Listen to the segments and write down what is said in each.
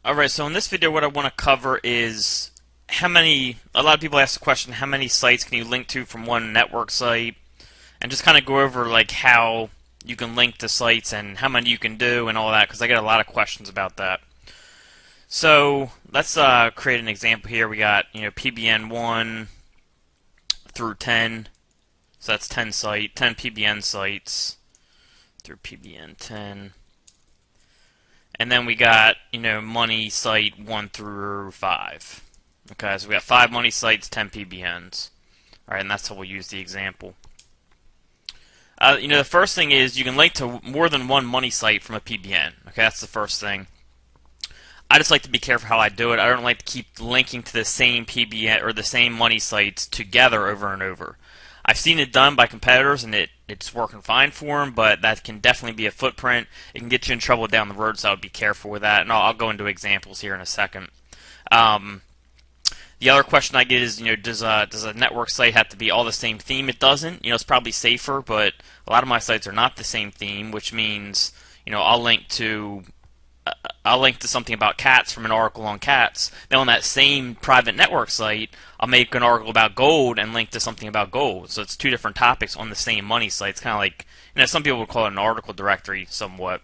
Alright, so in this video what I want to cover is a lot of people ask the question, how many sites can you link to from one network site? And just kind of go over like how you can link to sites and how many you can do and all that, because I get a lot of questions about that. So let's create an example here. We got, PBN 1 through 10. So that's 10 PBN sites through PBN 10. And then we got, money site 1 through 5. Okay, so we got 5 money sites, 10 PBNs. Alright, and that's how we'll use the example. The first thing is you can link to more than one money site from a PBN. Okay, that's the first thing. I just like to be careful how I do it. I don't like to keep linking to the same PBN or the same money sites together over and over. I've seen it done by competitors, and it's working fine for them, but that can definitely be a footprint. It can get you in trouble down the road, so I would be careful with that. And I'll go into examples here in a second. The other question I get is, does a network site have to be all the same theme? It doesn't. It's probably safer, but a lot of my sites are not the same theme, which means, I'll link to something about cats from an article on cats. Then on that same private network site, I'll make an article about gold and link to something about gold. So it's two different topics on the same money site. It's kind of like, some people would call it an article directory somewhat.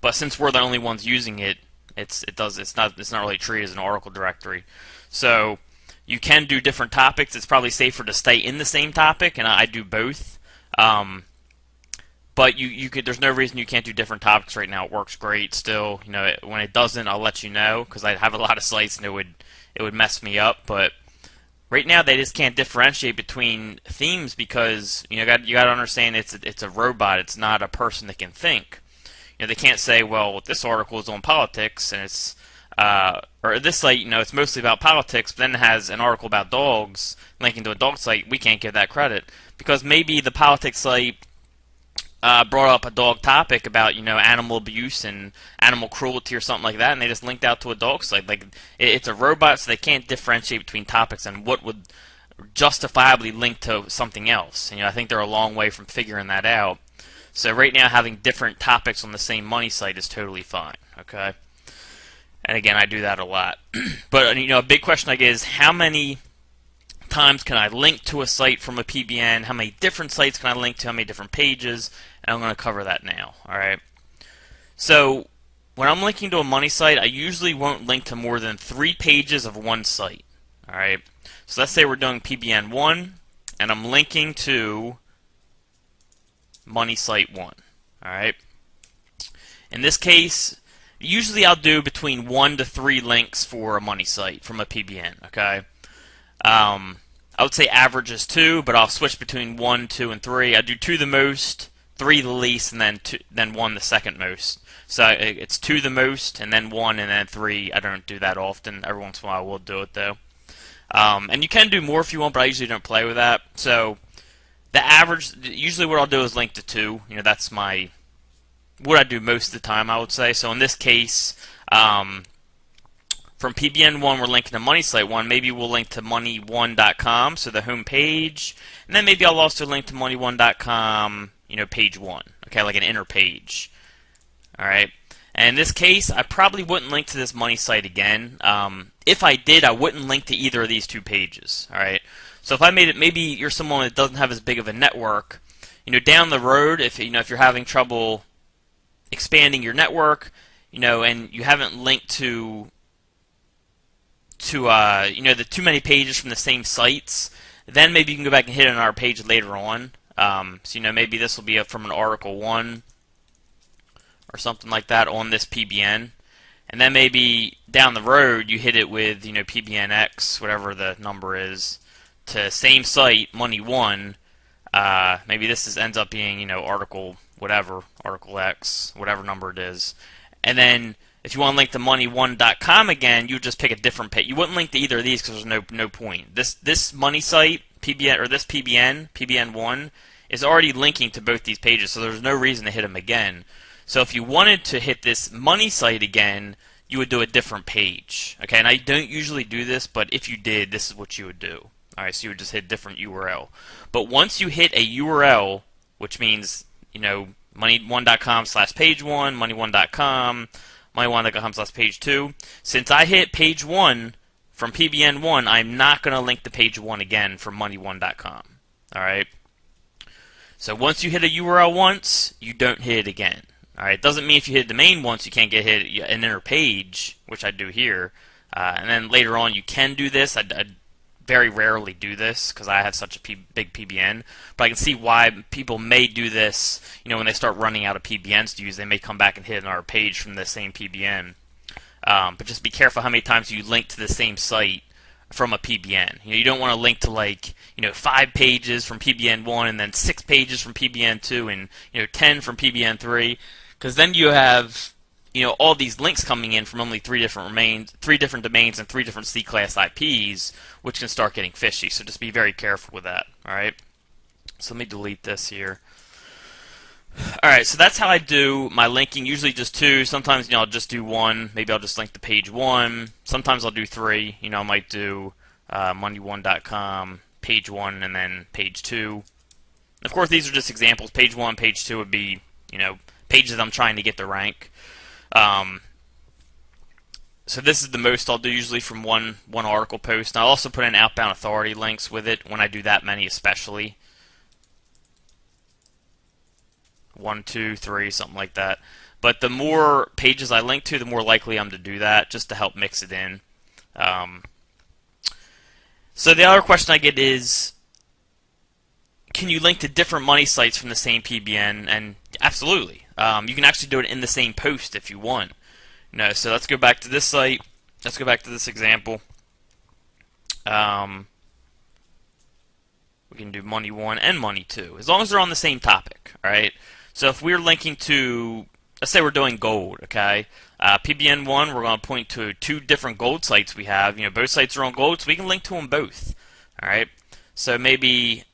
But since we're the only ones using it, it's not really treated as an article directory. So you can do different topics. It's probably safer to stay in the same topic, and I do both. But there's no reason you can't do different topics right now. It works great still. When it doesn't, I'll let you know, because I have a lot of sites and it would mess me up. But right now they just can't differentiate between themes because you got to understand it's a robot. It's not a person that can think. They can't say, well, this article is on politics and it's or this site, it's mostly about politics, but then it has an article about dogs linking to a dog site. We can't give that credit because maybe the politics site brought up a dog topic about animal abuse and animal cruelty or something like that, and they just linked out to a dog site. Like it's a robot, so they can't differentiate between topics and what would justifiably link to something else. I think they're a long way from figuring that out. So right now, having different topics on the same money site is totally fine. Okay, and again, I do that a lot. But a big question I get is how many times can I link to a site from a PBN? How many different sites can I link to? How many different pages? And I'm going to cover that now. Alright. So when I'm linking to a money site, I usually won't link to more than 3 pages of one site. Alright. So let's say we're doing PBN 1 and I'm linking to money site 1. Alright. In this case, usually I'll do between 1 to 3 links for a money site from a PBN. Okay. I would say average is 2, but I'll switch between 1, 2, and 3. I do 2 the most, 3 the least, and then 1 the second most. So it's 2 the most, and then 1, and then 3. I don't do that often. Every once in a while I will do it though. And you can do more if you want, but I usually don't play with that. So the average, usually what I'll do is link to 2. That's what I do most of the time, I would say. So in this case, from PBN 1, we're linking to money site 1. Maybe we'll link to money1.com, so the home page, and then maybe I'll also link to money1.com, page 1. Okay, like an inner page. All right. And in this case, I probably wouldn't link to this money site again. If I did, I wouldn't link to either of these 2 pages. All right. So if I made it, maybe you're someone that doesn't have as big of a network. Down the road, if you're having trouble expanding your network, and you haven't linked to the too many pages from the same sites, then maybe you can go back and hit on our page later on. So maybe this will be from an article 1 or something like that on this PBN, and then maybe down the road you hit it with PBNX, whatever the number is, to same site money 1. Maybe this ends up being article whatever, article X, whatever number it is, and then if you want to link to money1.com again, you would just pick a different page. You wouldn't link to either of these because there's no point. This money site, PBN, or this PBN1, is already linking to both these pages, so there's no reason to hit them again. So if you wanted to hit this money site again, you would do a different page. Okay, and I don't usually do this, but if you did, this is what you would do. Alright, so you would just hit different URL. But once you hit a URL, which means, money1.com/page1, money1.com, money1.com/page 2. Since I hit page 1 from PBN1, I'm not going to link to page 1 again from money1.com. Alright? So once you hit a URL once, you don't hit it again. Alright? Doesn't mean if you hit the domain once, you can't get hit an inner page, which I do here. And then later on, you can do this. I very rarely do this because I have such a big PBN, but I can see why people may do this. You know, when they start running out of PBNs to use, they may come back and hit another page from the same PBN. But just be careful how many times you link to the same site from a PBN. You know, you don't want to link to, like, 5 pages from PBN1 and then 6 pages from PBN2 and 10 from PBN3, because then you have all these links coming in from only 3 different domains and 3 different C-class IPs, which can start getting fishy. So just be very careful with that. All right. So let me delete this here. All right. So that's how I do my linking. Usually just 2. Sometimes I'll just do 1. Maybe I'll just link to page 1. Sometimes I'll do 3. I might do money1.com, page 1, and then page 2. Of course, these are just examples. Page 1, page 2 would be pages I'm trying to get to rank. So this is the most I'll do usually from one article post. And I'll also put in outbound authority links with it when I do that many, especially 1, 2, 3, something like that. But the more pages I link to, the more likely I'm to do that, just to help mix it in. So the other question I get is, can you link to different money sites from the same PBN? And absolutely. You can actually do it in the same post if you want. So let's go back to this site. Let's go back to this example. We can do money 1 and money 2, as long as they're on the same topic. All right. So if we're linking to, let's say we're doing gold, okay? PBN1, we're going to point to 2 different gold sites we have. Both sites are on gold, so we can link to them both. All right. So maybe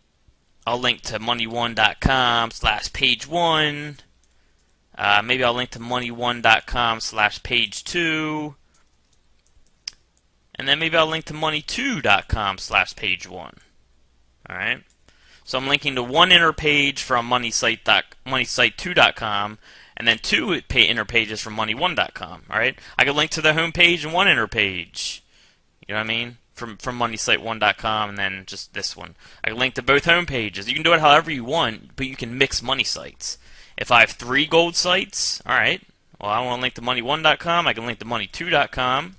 I'll link to money1.com/page 1. Maybe I'll link to money1.com/page 2. And then maybe I'll link to money2.com/page 1. Alright? So I'm linking to 1 inner page from moneysite2.com and then 2 inner pages from money1.com. Alright? I could link to the home page and 1 inner page. You know what I mean? From moneysite1.com and then just this one. I can link to both home pages. You can do it however you want, but you can mix money sites. If I have 3 gold sites, alright, well, I want to link to money1.com, I can link to money2.com,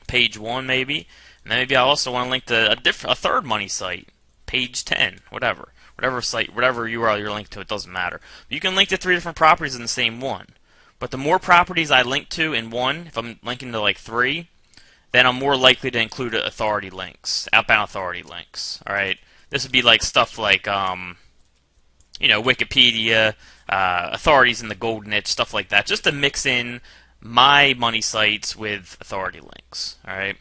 page 1 maybe, and then maybe I also want to link to a third money site, page 10, whatever site, whatever URL you're linked to, it doesn't matter. But you can link to 3 different properties in the same one. But the more properties I link to in one, if I'm linking to like 3, then I'm more likely to include authority links, outbound authority links, alright? This would be like stuff like, Wikipedia, authorities in the gold niche, stuff like that, just to mix in my money sites with authority links. Alright?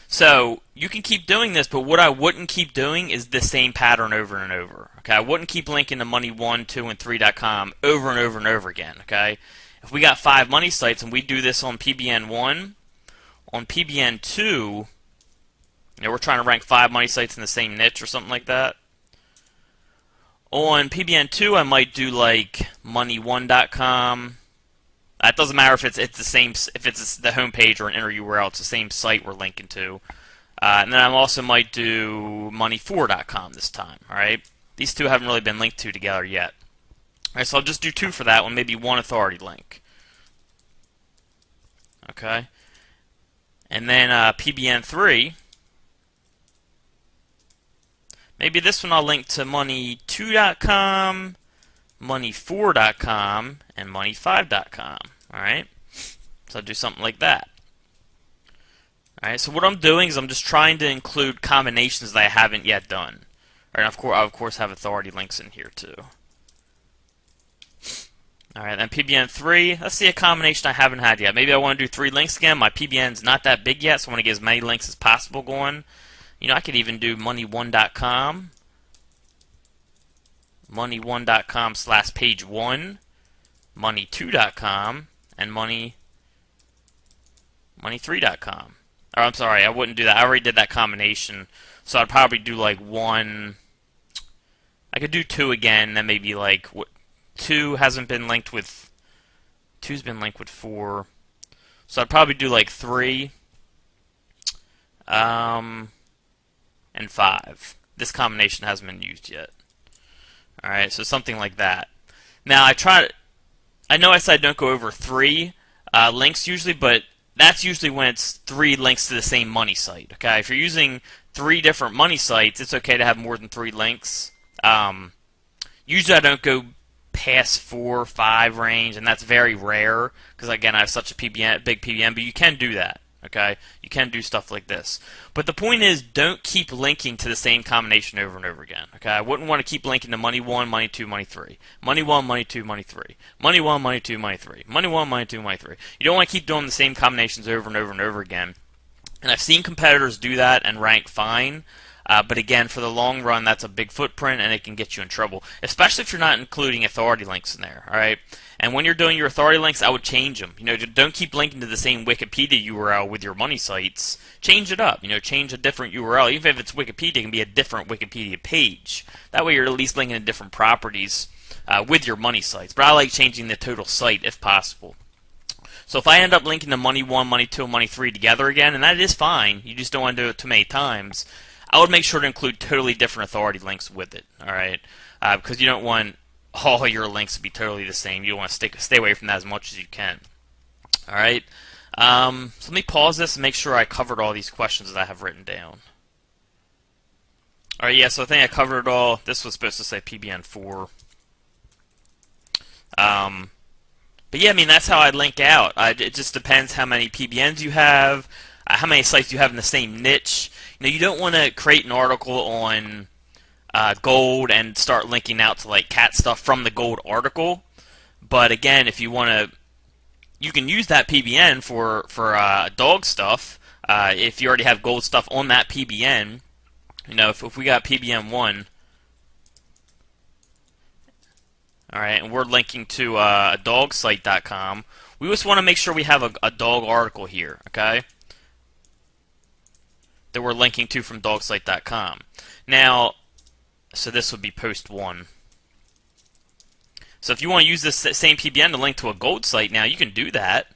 So you can keep doing this, but what I wouldn't keep doing is the same pattern over and over. Okay, I wouldn't keep linking to money1, 2, and 3.com over and over and over again. Okay, if we got 5 money sites and we do this on PBN1, on PBN2, we're trying to rank 5 money sites in the same niche or something like that. On PBN2, I might do like money1.com. It doesn't matter if it's the same, if it's the home page or an inner URL. It's the same site we're linking to. And then I also might do money4.com this time. All right, these 2 haven't really been linked to together yet. All right, so I'll just do 2 for that one, maybe 1 authority link. Okay, and then PBN3. Maybe this one I'll link to money2.com, money4.com, and money5.com. Alright? So I'll do something like that. Alright, so what I'm doing is I'm just trying to include combinations that I haven't yet done. And of course have authority links in here too. Alright, then PBN3, let's see a combination I haven't had yet. Maybe I want to do 3 links again. My PBN's not that big yet, so I want to get as many links as possible going. I could even do money1.com, money1.com/page 1, money2.com, and money3.com. Or I'm sorry, I wouldn't do that. I already did that combination, so I'd probably do like 1. I could do 2 again, then maybe like 2 hasn't been linked with Two's been linked with 4. So I'd probably do like 3, and 5. This combination hasn't been used yet. Alright, so something like that. Now I know I said don't go over 3 links usually, but that's usually when it's 3 links to the same money site. Okay, if you're using 3 different money sites, it's okay to have more than 3 links. Usually I don't go past 4 or 5 range, and that's very rare because again I have such a big PBN, but you can do that. Okay, you can do stuff like this. But the point is, don't keep linking to the same combination over and over again. Okay, I wouldn't want to keep linking to money 1, money 2, money 3, money 1, money 2, money 3, money 1, money 2, money 3, money 1, money 2, money 3. You don't want to keep doing the same combinations over and over and over again. And I've seen competitors do that and rank fine. But again, for the long run, that's a big footprint, and it can get you in trouble, especially if you're not including authority links in there. All right, and when you're doing your authority links, I would change them. You know, don't keep linking to the same Wikipedia URL with your money sites. Change it up. You know, change a different URL, even if it's Wikipedia, it can be a different Wikipedia page. That way, you're at least linking to different properties with your money sites. But I like changing the total site if possible. So if I end up linking the money 1, money 2, and money 3 together again, and that is fine, you just don't want to do it too many times, I would make sure to include totally different authority links with it, alright? Because you don't want all your links to be totally the same. You want to stay away from that as much as you can. Alright? So let me pause this and make sure I covered all these questions that I have written down. Alright, yeah, so I think I covered it all. This was supposed to say PBN 4. But yeah, I mean, that's how I link out. It just depends how many PBNs you have, how many sites you have in the same niche. You know, you don't want to create an article on gold and start linking out to like cat stuff from the gold article. But again, if you want to, you can use that PBN for dog stuff. If you already have gold stuff on that PBN, you know, if we got PBN 1, all right, and we're linking to dogsite.com, we just want to make sure we have a dog article here, okay? That we're linking to from dogsite.com. Now, so this would be post 1. So if you want to use this same PBN to link to a gold site now, you can do that.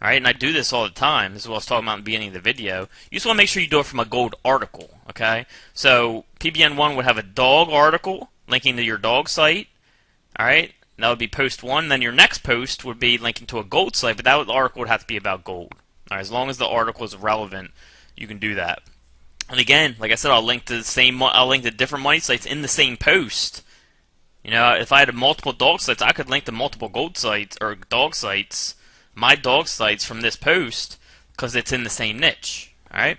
Alright, and I do this all the time. This is what I was talking about in the beginning of the video. You just want to make sure you do it from a gold article, okay? So PBN 1 would have a dog article linking to your dog site. Alright, that would be post 1. Then your next post would be linking to a gold site, but that article would have to be about gold. Alright, as long as the article is relevant, you can do that. And again, like I said, I'll link to different money sites in the same post. You know, if I had multiple dog sites, I could link to multiple gold sites or dog sites, my dog sites from this post, because it's in the same niche. All right.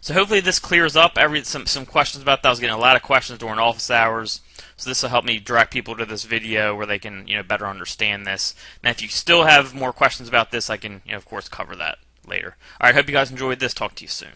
So hopefully this clears up some questions about that. I was getting a lot of questions during office hours, so this will help me direct people to this video where they can better understand this. Now, if you still have more questions about this, I can of course cover that later. All right, hope you guys enjoyed this. Talk to you soon.